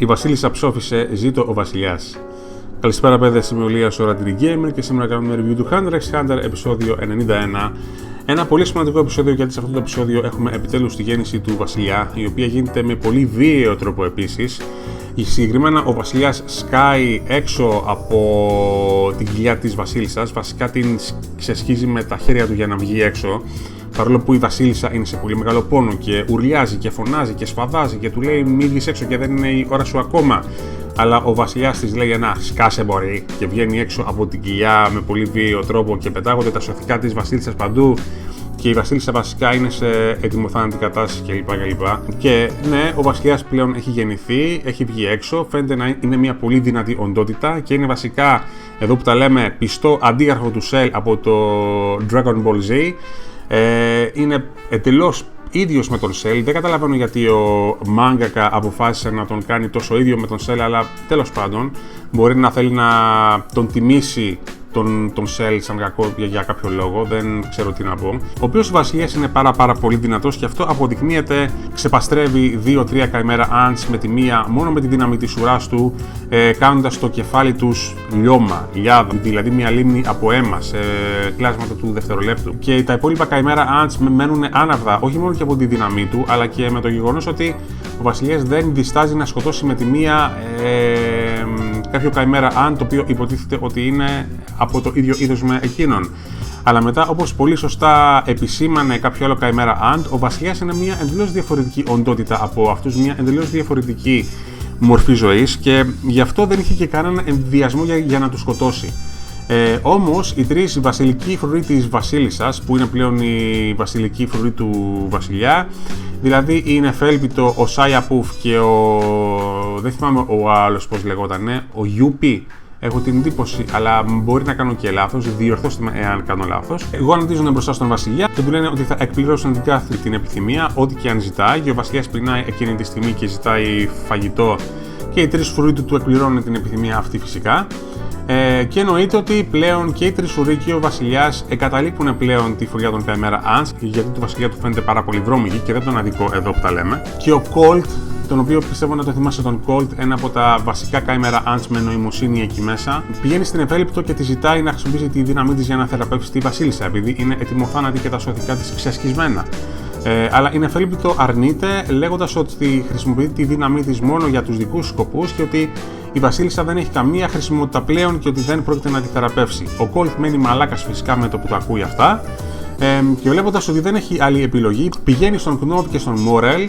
Η Βασίλισσα ψόφισε, ζήτω ο βασιλιάς. Καλησπέρα παιδες, είμαι ο Λίας ο Ratiri Gamer και σήμερα κάνουμε review του Hunter x Hunter επεισόδιο 91. Ένα πολύ σημαντικό επεισόδιο, γιατί σε αυτό το επεισόδιο έχουμε επιτέλους τη γέννηση του βασιλιά, η οποία γίνεται με πολύ βίαιο τρόπο επίσης. Συγκεκριμένα ο βασιλιάς σκάει έξω από την κοιλιά της βασίλισσας, βασικά την ξεσχίζει με τα χέρια του για να βγει έξω. Παρόλο που η βασίλισσα είναι σε πολύ μεγάλο πόνο και ουρλιάζει και φωνάζει και σφαδάζει και του λέει μη βγεις έξω και δεν είναι η ώρα σου ακόμα. Αλλά ο βασιλιάς της λέει ένα σκάσε μπορεί και βγαίνει έξω από την κοιλιά με πολύ βίαιο τρόπο και πετάγονται τα σωθικά της βασίλισσας παντού και η βασίλισσα βασικά είναι σε ετοιμοθάνατη κατάσταση κλπ. Και ναι, ο βασιλιάς πλέον έχει γεννηθεί, έχει βγει έξω, φαίνεται να είναι μια πολύ δυνατή οντότητα και είναι βασικά, εδώ που τα λέμε, πιστό αντίγραφο του Cell από το Dragon Ball Z. Είναι εντελώς ίδιος με τον Cell. Δεν καταλαβαίνω γιατί ο mangaka αποφάσισε να τον κάνει τόσο ίδιο με τον Cell, αλλά τέλος πάντων μπορεί να θέλει να τον τιμήσει τον Cell σαν κακό για κάποιο λόγο, δεν ξέρω τι να πω. Ο οποίος ο βασιλιάς είναι πάρα πολύ δυνατός και αυτό αποδεικνύεται, ξεπαστρεύει 2-3 καημέρα ants με τη μία μόνο με τη δύναμη της ουράς του, κάνοντας το κεφάλι τους λιώμα, λιάδα, δηλαδή μια λίμνη από αίμα σε κλάσματα του δευτερολέπτου. Και τα υπόλοιπα καημέρα ants μένουν άναυδα, όχι μόνο και από τη δύναμή του, αλλά και με το γεγονός ότι ο βασιλιάς δεν διστάζει να σκοτώσει με τη μία κάποιο καημέρα ant, το οποίο υποτίθεται ότι είναι από το ίδιο είδος με εκείνον. Αλλά μετά, όπως πολύ σωστά επισήμανε κάποιο άλλο καημέρα ant, ο βασιλιάς είναι μια εντελώς διαφορετική οντότητα από αυτούς, μια εντελώς διαφορετική μορφή ζωής και γι' αυτό δεν είχε και κανέναν ενδιασμό για να του σκοτώσει. Όμως οι τρεις βασιλικοί φρουροί της βασίλισσας, που είναι πλέον η βασιλική φρουροί του βασιλιά, δηλαδή η Νεφέλπιτο, ο Σάια-Πουφ και δεν θυμάμαι ο άλλος πώς λεγότανε, ο Γιούπι, έχω την εντύπωση, αλλά μπορεί να κάνω και λάθος, διορθώστε με εάν κάνω λάθος. Γονατίζουν μπροστά στον βασιλιά και του λένε ότι θα εκπληρώσουν την κάθε την επιθυμία, ό,τι και αν ζητάει, και ο βασιλιάς πεινάει εκείνη τη στιγμή και ζητάει φαγητό και οι τρεις φρουροί του εκπληρώνουν την επιθυμία αυτή φυσικά. Και εννοείται ότι πλέον και οι τρεις φρουροί και ο βασιλιάς εγκαταλείπουν πλέον τη φρουριά των καημέρα ants, γιατί το βασιλιά του φαίνεται πάρα πολύ βρώμικη και δεν τον αδικό εδώ που τα λέμε. Και ο Colt, τον οποίο πιστεύω να το θυμάσαι τον Colt, ένα από τα βασικά καημέρα ants με νοημοσύνη εκεί μέσα, πηγαίνει στην Ευέλιπτο και τη ζητάει να χρησιμοποιήσει τη δύναμή της για να θεραπεύσει τη βασίλισσα, επειδή είναι ετοιμοθάνατη και τα σωθικά της ξεσκισμένα. Αλλά η Νεφέλπιτο αρνείται, λέγοντας ότι χρησιμοποιεί τη δύναμή της μόνο για τους δικούς σκοπούς και ότι η βασίλισσα δεν έχει καμία χρησιμότητα πλέον και ότι δεν πρόκειται να τη θεραπεύσει. Ο Colt μένει μαλάκας φυσικά με το που τα ακούει αυτά και βλέποντας ότι δεν έχει άλλη επιλογή, πηγαίνει στον Knop και στον Morel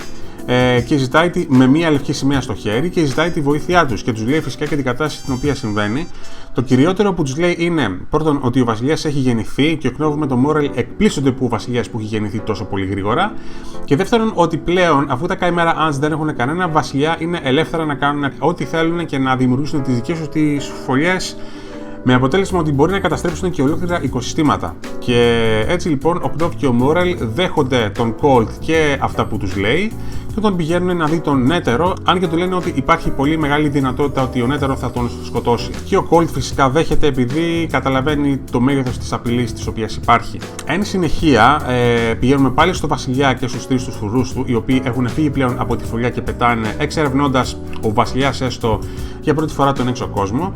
και ζητάει με μία λευκή σημαία στο χέρι και ζητάει τη βοήθειά τους και τους λέει φυσικά και την κατάσταση στην οποία συμβαίνει. Το κυριότερο που τους λέει είναι πρώτον ότι ο βασιλιάς έχει γεννηθεί και ο Knop με τον Morel εκπλήσονται που ο βασιλιάς που έχει γεννηθεί τόσο πολύ γρήγορα, και δεύτερον ότι πλέον αφού τα καημέρα ants δεν έχουν κανένα βασιλιά, είναι ελεύθερα να κάνουν ό,τι θέλουν και να δημιουργήσουν τις δικές τους τις φωλιές, με αποτέλεσμα ότι μπορεί να καταστρέψουν και ολόκληρα οικοσυστήματα. Και έτσι λοιπόν ο Knop και ο Morel δέχονται τον Colt και αυτά που τους λέει και όταν πηγαίνουν να δει τον Νέτερο, αν και του λένε ότι υπάρχει πολύ μεγάλη δυνατότητα ότι ο Νέτερο θα τον σκοτώσει. Και ο Colt φυσικά δέχεται επειδή καταλαβαίνει το μέγεθος της απειλής της οποίας υπάρχει. Εν συνεχεία, πηγαίνουμε πάλι στο βασιλιά και στους τρεις τους φρουρούς του, οι οποίοι έχουν φύγει πλέον από τη φωλιά και πετάνε, εξερευνώντας ο βασιλιάς έστω για πρώτη φορά τον έξω κόσμο.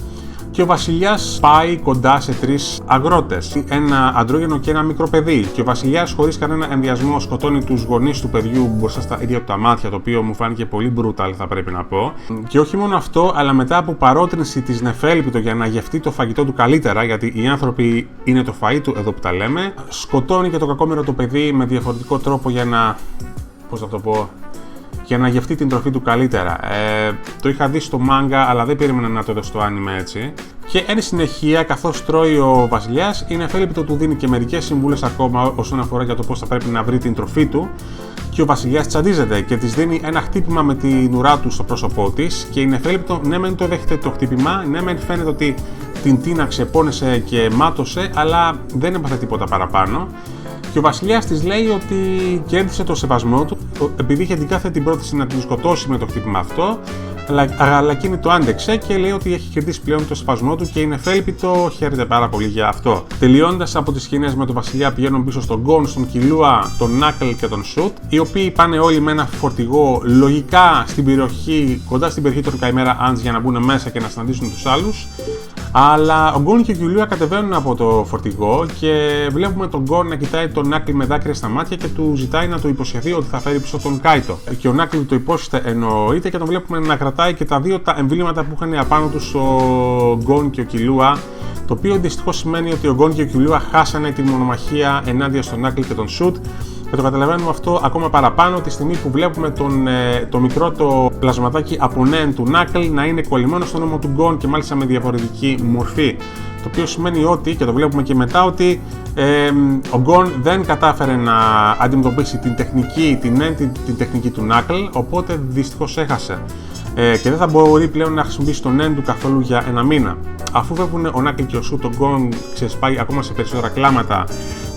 Και ο βασιλιάς πάει κοντά σε τρεις αγρότες, ένα αντρόγενο και ένα μικρό παιδί. Και ο βασιλιάς, χωρίς κανένα ενδιασμό, σκοτώνει τους γονείς του παιδιού μπροστά στα ίδια του τα μάτια, το οποίο μου φάνηκε πολύ brutal, θα πρέπει να πω. Και όχι μόνο αυτό, αλλά μετά από παρότρινση της Νεφέλπιτο για να γευτεί το φαγητό του καλύτερα, γιατί οι άνθρωποι είναι το φαΐ του, εδώ που τα λέμε, σκοτώνει και το κακόμοιρο το παιδί με διαφορετικό τρόπο για να. Πώς θα το πω. Για να γευτεί την τροφή του καλύτερα. Το είχα δει στο μάγκα, αλλά δεν περίμενα να το δω στο άνιμε έτσι. Και εν συνεχεία, καθώς τρώει ο βασιλιάς, η Νεφέλπιτο του δίνει και μερικές συμβούλες ακόμα όσον αφορά για το πώς θα πρέπει να βρει την τροφή του. Και ο βασιλιάς τσαντίζεται και της δίνει ένα χτύπημα με την ουρά του στο πρόσωπό της. Και η Νεφέλπιτο ναι μεν το δέχεται το χτύπημα, ναι μεν φαίνεται ότι την τίναξε, πόνεσε και μάτωσε, αλλά δεν έπαθε τίποτα παραπάνω. Και ο βασιλιάς της λέει ότι κέρδισε το σεβασμό του επειδή είχε την κάθετη πρόθεση να την σκοτώσει με το χτύπημα αυτό, αλλά εκείνη το άντεξε και λέει ότι έχει κερδίσει πλέον το σπασμό του και είναι εφέλπιτο, χαίρεται πάρα πολύ για αυτό. Τελειώντας από τις σκηνές με τον Βασιλιά, πηγαίνουν πίσω στον Gon, στον Killua, τον Knuckle και τον Shoot, οι οποίοι πάνε όλοι με ένα φορτηγό λογικά στην περιοχή, κοντά στην περιοχή των Chimera Ants για να μπουν μέσα και να συναντήσουν τους άλλους. Αλλά ο Gon και ο Killua κατεβαίνουν από το φορτηγό και βλέπουμε τον Gon να κοιτάει τον Knuckle με δάκρυα στα μάτια και του ζητάει να του υποσχεθεί ότι θα φέρει πίσω τον Kaito. Και ο Knuckle το υπόσχεται εννοείται και τον βλέπουμε να κρατάει και τα δύο τα εμβλήματα που είχαν απάνω τους ο Gon και ο Killua. Το οποίο δυστυχώς σημαίνει ότι ο Gon και ο Killua χάσανε τη μονομαχία ενάντια στον Knuckle και τον Shoot. Και το καταλαβαίνουμε αυτό ακόμα παραπάνω τη στιγμή που βλέπουμε το μικρό το πλασματάκι από νέν του Knuckle να είναι κολλημένο στον ώμο του Gon και μάλιστα με διαφορετική μορφή. Το οποίο σημαίνει ότι, και το βλέπουμε και μετά, ότι ο Gon δεν κατάφερε να αντιμετωπίσει την τεχνική του Knuckle, οπότε δυστυχώς έχασε. Και δεν θα μπορεί πλέον να χρησιμοποιήσει τον Nen του καθόλου για ένα μήνα. Αφού φεύγουν ο Knuckle και ο Shoot, ο Gon ξεσπάει ακόμα σε περισσότερα κλάματα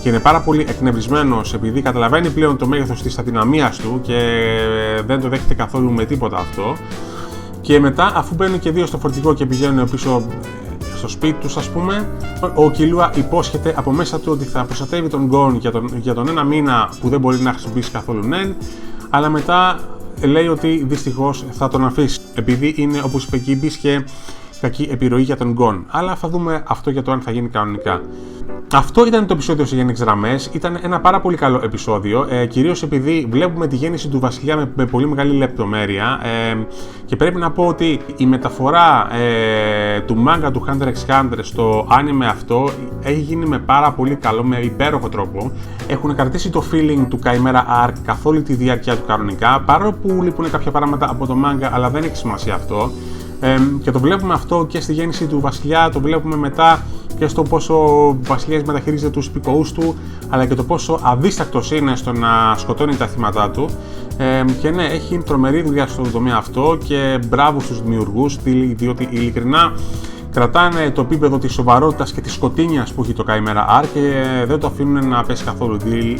και είναι πάρα πολύ εκνευρισμένος επειδή καταλαβαίνει πλέον το μέγεθος της αδυναμίας του και δεν το δέχεται καθόλου με τίποτα αυτό. Και μετά, αφού μπαίνουν και δύο στο φορτηγό και πηγαίνουν πίσω στο σπίτι τους, ας πούμε, ο Killua υπόσχεται από μέσα του ότι θα προστατεύει τον Gon για τον ένα μήνα που δεν μπορεί να χρησιμοποιήσει καθόλου Nen, αλλά μετά λέει ότι δυστυχώς θα τον αφήσει, επειδή είναι, όπως είπε και και κακή επιρροή για τον Gon. Αλλά θα δούμε αυτό για το αν θα γίνει κανονικά. Αυτό ήταν το επεισόδιο σε γενικές γραμμές. Ήταν ένα πάρα πολύ καλό επεισόδιο, κυρίως επειδή βλέπουμε τη γέννηση του Βασιλιά με πολύ μεγάλη λεπτομέρεια και πρέπει να πω ότι η μεταφορά του manga του Hunter x Hunter στο anime αυτό έχει γίνει με πάρα πολύ καλό, με υπέροχο τρόπο. Έχουν κρατήσει το feeling του Chimera Arc καθ' όλη τη διάρκεια του κανονικά, παρόλο που λείπουν κάποια πράγματα από το manga, αλλά δεν έχει σημασία αυτό. Και το βλέπουμε αυτό και στη γέννηση του Βασιλιά, το βλέπουμε μετά και στο πόσο ο Βασιλιάς μεταχειρίζεται τους υπηκοούς του, αλλά και το πόσο αδίστακτος είναι στο να σκοτώνει τα θύματα του. Και ναι, έχει τρομερή δουλειά στον τομέα αυτό και μπράβο στους δημιουργούς, διότι ειλικρινά κρατάνε το επίπεδο της σοβαρότητας και της σκοτίνιας που έχει το Chimera Arc και δεν το αφήνουν να πέσει καθόλου,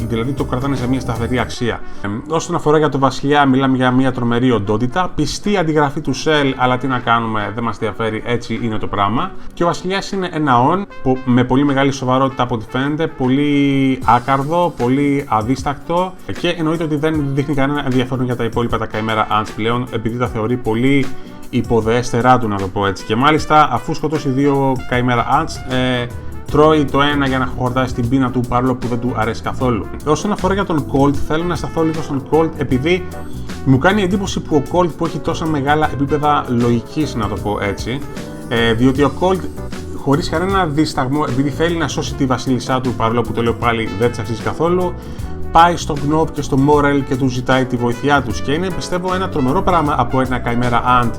δηλαδή το κρατάνε σε μια σταθερή αξία. Όσον αφορά για το Βασιλιά, μιλάμε για μια τρομερή οντότητα, πιστή αντιγραφή του Cell, αλλά τι να κάνουμε, δεν μας ενδιαφέρει, έτσι είναι το πράγμα. Και ο Βασιλιάς είναι ένα ον με πολύ μεγάλη σοβαρότητα από ό,τι φαίνεται, πολύ άκαρδο, πολύ αδίστακτο και εννοείται ότι δεν δείχνει κανένα ενδιαφέρον για τα υπόλοιπα τα Chimera Ants πλέον, επειδή τα θεωρεί πολύ υποδεέστερά του, να το πω έτσι. Και μάλιστα, αφού σκοτώσει δύο Chimera Ants, τρώει το ένα για να χορτάσει την πείνα του, παρόλο που δεν του αρέσει καθόλου. Όσον αφορά για τον Colt, θέλω να σταθώ λίγο στον Colt, επειδή μου κάνει εντύπωση που ο Colt που έχει τόσα μεγάλα επίπεδα λογικής, να το πω έτσι, διότι ο Colt χωρίς κανένα δισταγμό, επειδή θέλει να σώσει τη βασίλισσά του, παρόλο που το λέω πάλι δεν της αξίζει καθόλου, πάει στο Gnop και στο Morel και του ζητάει τη βοήθειά τους. Και είναι, πιστεύω, ένα τρομερό πράγμα από ένα Chimera Ant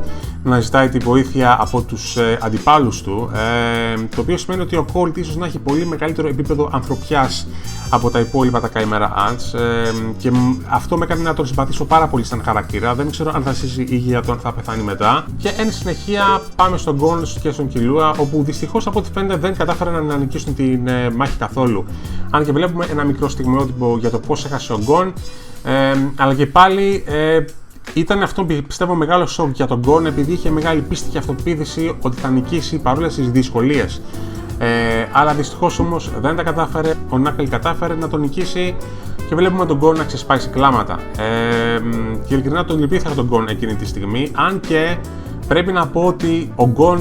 να ζητάει τη βοήθεια από τους αντιπάλους του, το οποίο σημαίνει ότι ο Colt ίσως να έχει πολύ μεγαλύτερο επίπεδο ανθρωπιάς από τα υπόλοιπα τα Chimera Ants και αυτό με έκανε να τον συμπαθήσω πάρα πολύ σαν χαρακτήρα. Δεν ξέρω αν θα ζήσει ή για τον θα πεθάνει μετά. Και εν συνεχεία πάμε στον Gon και στον Killua, όπου δυστυχώς από ό,τι φαίνεται δεν κατάφεραν να νικήσουν την μάχη καθόλου. Αν και βλέπουμε ένα μικρό στιγμιότυπο για το πώς έχασε ο Gon, αλλά και πάλι ήταν αυτό, πιστεύω, μεγάλο σοκ για τον Gon, επειδή είχε μεγάλη πίστη και αυτοποίθηση ότι θα νικήσει παρόλες τις δυσκολίες. Αλλά δυστυχώς όμως δεν τα κατάφερε, ο Knuckle κατάφερε να τον νικήσει και βλέπουμε τον Gon να ξεσπάει σε κλάματα. Και ειλικρινά τον λυπήθηκα τον Gon εκείνη τη στιγμή, αν και πρέπει να πω ότι ο Gon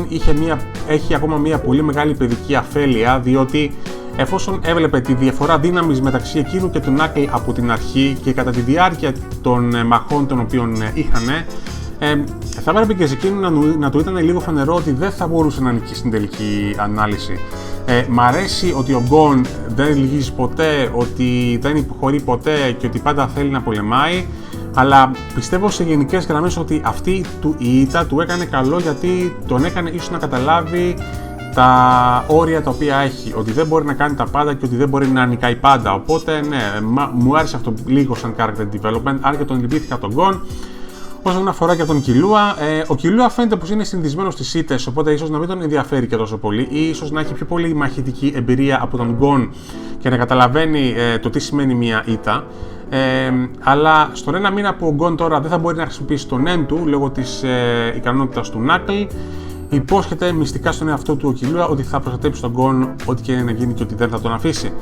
έχει ακόμα μια πολύ μεγάλη παιδική αφέλεια, διότι εφόσον έβλεπε τη διαφορά δύναμης μεταξύ εκείνου και του Knuckle από την αρχή και κατά τη διάρκεια των μαχών των οποίων είχανε, θα έπρεπε και σε εκείνο να του ήταν λίγο φανερό ότι δεν θα μπορούσε να νικήσει στην τελική ανάλυση. Μ' αρέσει ότι ο Gon δεν λυγίζει ποτέ, ότι δεν υποχωρεί ποτέ και ότι πάντα θέλει να πολεμάει, αλλά πιστεύω σε γενικές γραμμές ότι αυτή η ήττα του έκανε καλό, γιατί τον έκανε ίσως να καταλάβει τα όρια τα οποία έχει, ότι δεν μπορεί να κάνει τα πάντα και ότι δεν μπορεί να νικάει πάντα. Οπότε ναι, μου άρεσε αυτό λίγο σαν character development, αν και τον λυπήθηκα τον Gon. Όσον αφορά και τον Killua, ο Killua φαίνεται πως είναι συνηθισμένος στις ήττες, οπότε ίσως να μην τον ενδιαφέρει και τόσο πολύ, ή ίσως να έχει πιο πολύ μαχητική εμπειρία από τον Gon και να καταλαβαίνει το τι σημαίνει μια ήττα. Αλλά στον ένα μήνα που ο Gon τώρα δεν θα μπορεί να χρησιμοποιήσει τον Nen του λόγω της ικανότητας του Knuckle, υπόσχεται μυστικά στον εαυτό του ο Killua ότι θα προστατέψει τον Gon ό,τι και να γίνει και ότι δεν θα τον αφήσει.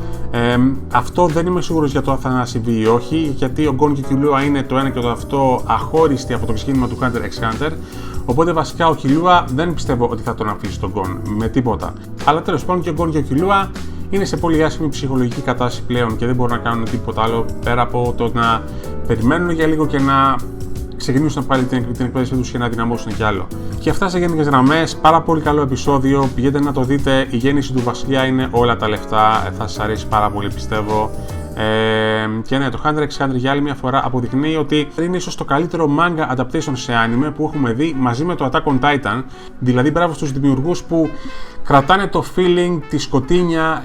Αυτό δεν είμαι σίγουρος για το αν θα συμβεί ή όχι, γιατί ο Gon και ο Killua είναι το ένα και το αυτό αχώριστοι από το ξεκίνημα του Hunter x Hunter. Οπότε βασικά ο Killua δεν πιστεύω ότι θα τον αφήσει τον Gon με τίποτα. Αλλά τέλος πάντων και ο Gon και ο Killua είναι σε πολύ άσχημη ψυχολογική κατάσταση πλέον και δεν μπορούν να κάνουν τίποτα άλλο πέρα από το να περιμένουν για λίγο και να ξεκινήσουν πάλι την εκπαίδευσή τους και να δυναμώσουν κι άλλο. Και αυτά σε γενικές γραμμές, πάρα πολύ καλό επεισόδιο, πηγαίνετε να το δείτε, η γέννηση του βασιλιά είναι όλα τα λεφτά, θα σας αρέσει πάρα πολύ πιστεύω. Και ναι, το Hunter x Hunter για άλλη μια φορά αποδεικνύει ότι είναι ίσως το καλύτερο manga adaptation σε anime που έχουμε δει μαζί με το Attack on Titan. Δηλαδή μπράβο στους δημιουργούς που κρατάνε το feeling, τη σκοτίνια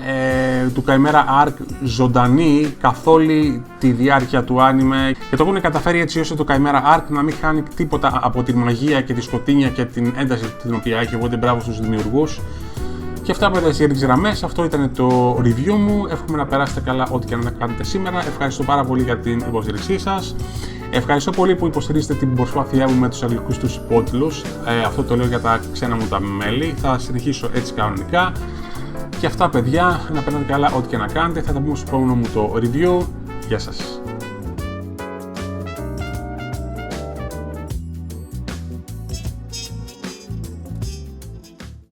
του Chimera Arc ζωντανή καθ' όλη τη διάρκεια του anime και το έχουν καταφέρει έτσι ώστε το Chimera Arc να μην χάνει τίποτα από τη μαγεία και τη σκοτίνια και την ένταση την οποία έχει, οπότε μπράβο στους δημιουργούς. Και αυτά από τις γενικές γραμμές, αυτό ήταν το review μου. Εύχομαι να περάσετε καλά ό,τι και να κάνετε σήμερα. Ευχαριστώ πάρα πολύ για την υποστήριξή σας. Ευχαριστώ πολύ που υποστηρίζετε την προσπάθειά μου με τους αγγλικούς τους υπότιτλους. Αυτό το λέω για τα ξένα μου τα μέλη. Θα συνεχίσω έτσι κανονικά. Και αυτά παιδιά, να περνάτε καλά ό,τι και να κάνετε. Θα τα πούμε στο επόμενο μου το review. Γεια σας.